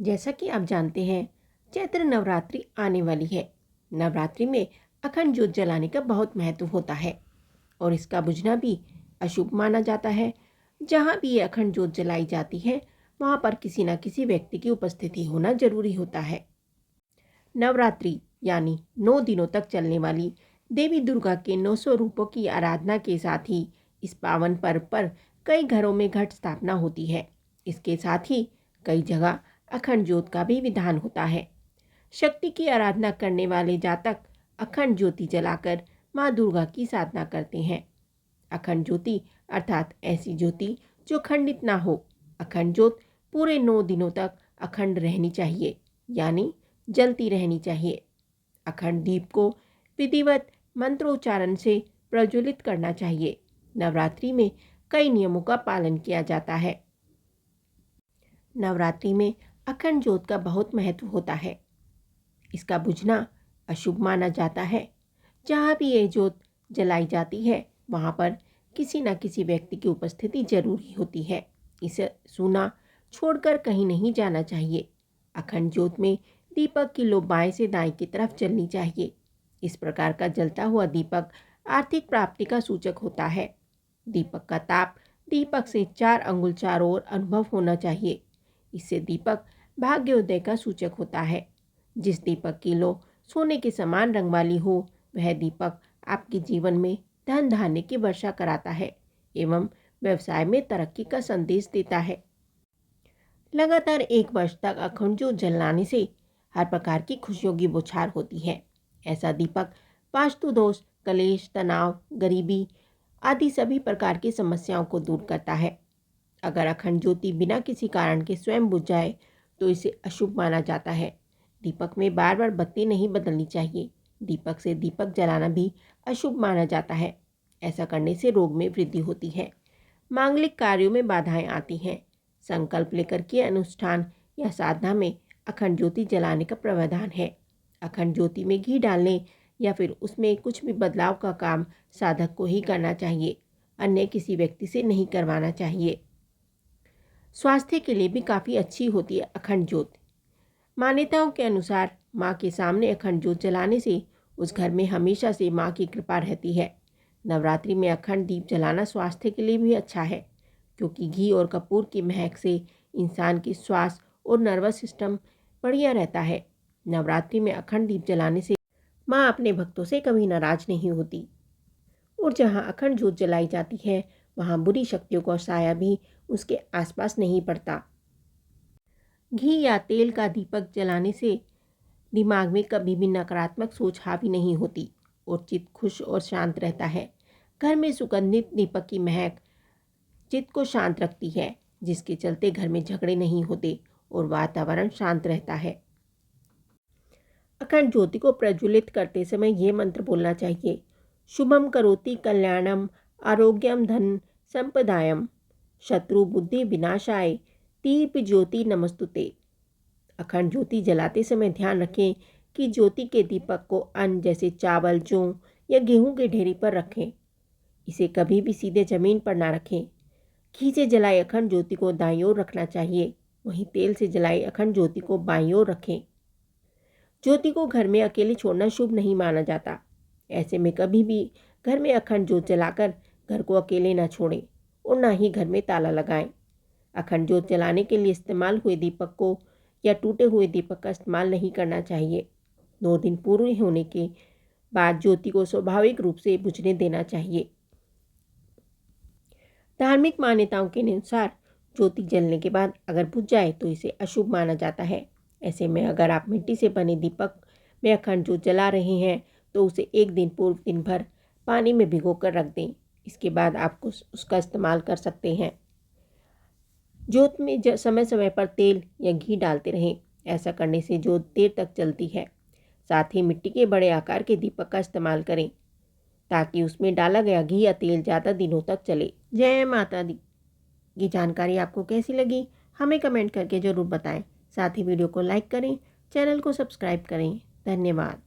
जैसा कि आप जानते हैं, चैत्र नवरात्रि आने वाली है। नवरात्रि में अखंड ज्योत जलाने का बहुत महत्व होता है और इसका बुझना भी अशुभ माना जाता है। जहाँ भी ये अखंड ज्योत जलाई जाती है, वहाँ पर किसी न किसी व्यक्ति की उपस्थिति होना जरूरी होता है। नवरात्रि यानी 9 दिनों तक चलने वाली देवी दुर्गा के 900 रूपों की आराधना के साथ ही इस पावन पर्व पर कई घरों में घट स्थापना होती है। इसके साथ ही कई जगह अखंड ज्योत का भी विधान होता है। शक्ति की आराधना करने वाले जातक अखंड ज्योति जलाकर माँ दुर्गा की साधना करते हैं। अखंड ज्योति अर्थात ऐसी ज्योति जो खंडित ना हो। अखंड ज्योत पूरे 9 दिनों तक अखंड रहनी चाहिए, यानी जलती रहनी चाहिए। अखंड दीप को विधिवत मंत्रोच्चारण से प्रज्वलित करना चाहिए। नवरात्रि में कई नियमों का पालन किया जाता है। नवरात्रि में अखंड ज्योत का बहुत महत्व होता है। इसका बुझना अशुभ माना जाता है। जहाँ भी ये ज्योत जलाई जाती है, वहाँ पर किसी न किसी व्यक्ति की उपस्थिति जरूरी होती है। इसे सूना छोड़कर कहीं नहीं जाना चाहिए। अखंड ज्योत में दीपक की लो बाएं से दाएं की तरफ जलनी चाहिए। इस प्रकार का जलता हुआ दीपक आर्थिक प्राप्ति का सूचक होता है। दीपक का ताप दीपक से 4 अंगुल चारों ओर अनुभव होना चाहिए। इससे दीपक भाग्योदय का सूचक होता है। जिस दीपक की लो सोने के समान रंग वाली हो, वह दीपक आपके जीवन में धन धान्य की वर्षा कराता है एवं व्यवसाय में तरक्की का संदेश देता है। लगातार 1 वर्ष तक अखंड ज्योत जलाने से हर प्रकार की खुशियों की बौछार होती है। ऐसा दीपक वास्तु दोष, कलेश, तनाव, गरीबी आदि सभी प्रकार की समस्याओं को दूर करता है। अगर अखंड ज्योति बिना किसी कारण के स्वयं बुझ जाए तो इसे अशुभ माना जाता है। दीपक में बार बार बत्ती नहीं बदलनी चाहिए। दीपक से दीपक जलाना भी अशुभ माना जाता है। ऐसा करने से रोग में वृद्धि होती है, मांगलिक कार्यों में बाधाएं आती हैं। संकल्प लेकर के अनुष्ठान या साधना में अखंड ज्योति जलाने का प्रावधान है। अखंड ज्योति में घी डालने या फिर उसमें कुछ भी बदलाव का काम साधक को ही करना चाहिए, अन्य किसी व्यक्ति से नहीं करवाना चाहिए। स्वास्थ्य के लिए भी काफ़ी अच्छी होती है अखंड ज्योत। मान्यताओं के अनुसार माँ के सामने अखंड ज्योत जलाने से उस घर में हमेशा से माँ की कृपा रहती है। नवरात्रि में अखंड दीप जलाना स्वास्थ्य के लिए भी अच्छा है, क्योंकि घी और कपूर की महक से इंसान की श्वास और नर्वस सिस्टम बढ़िया रहता है। नवरात्रि में अखंड दीप जलाने से माँ अपने भक्तों से कभी नाराज नहीं होती और जहाँ अखंड ज्योत जलाई जाती है, वहाँ बुरी शक्तियों का साया भी उसके आसपास नहीं पड़ता। घी या तेल का दीपक जलाने से दिमाग में कभी भी नकारात्मक सोच हावी नहीं होती और चित्त खुश और शांत रहता है। घर में सुगंधित दीपक की महक चित्त को शांत रखती है, जिसके चलते घर में झगड़े नहीं होते और वातावरण शांत रहता है। अखंड ज्योति को प्रज्वलित करते समय ये मंत्र बोलना चाहिए: शुभम करोति कल्याणम, आरोग्यम धन संपदायम, शत्रु बुद्धि विनाशाय, दीप ज्योति नमस्तुते। अखंड ज्योति जलाते समय ध्यान रखें कि ज्योति के दीपक को अन्न जैसे चावल, जौ या गेहूं के ढेरी पर रखें। इसे कभी भी सीधे जमीन पर ना रखें। घी से जलाई अखंड ज्योति को दाईं ओर रखना चाहिए, वहीं तेल से जलाई अखंड ज्योति को बाईं ओर रखें। ज्योति को घर में अकेले छोड़ना शुभ नहीं माना जाता। ऐसे में कभी भी घर में अखंड ज्योत जलाकर घर को अकेले ना छोड़ें और ना ही घर में ताला लगाएं। अखंड ज्योत जलाने के लिए इस्तेमाल हुए दीपक को या टूटे हुए दीपक का इस्तेमाल नहीं करना चाहिए। 9 दिन पूरे होने के बाद ज्योति को स्वाभाविक रूप से बुझने देना चाहिए। धार्मिक मान्यताओं के अनुसार ज्योति जलने के बाद अगर बुझ जाए तो इसे अशुभ माना जाता है। ऐसे में अगर आप मिट्टी से बने दीपक में अखंड ज्योत जला रहे हैं तो उसे 1 दिन पूर्व दिन भर पानी में भिगोकर रख दें। इसके बाद आप उसका इस्तेमाल कर सकते हैं। ज्योत में समय समय पर तेल या घी डालते रहें। ऐसा करने से ज्योत देर तक चलती है। साथ ही मिट्टी के बड़े आकार के दीपक का इस्तेमाल करें ताकि उसमें डाला गया घी या तेल ज़्यादा दिनों तक चले। जय माता दी। ये जानकारी आपको कैसी लगी हमें कमेंट करके ज़रूर बताएं। साथ ही वीडियो को लाइक करें, चैनल को सब्सक्राइब करें। धन्यवाद।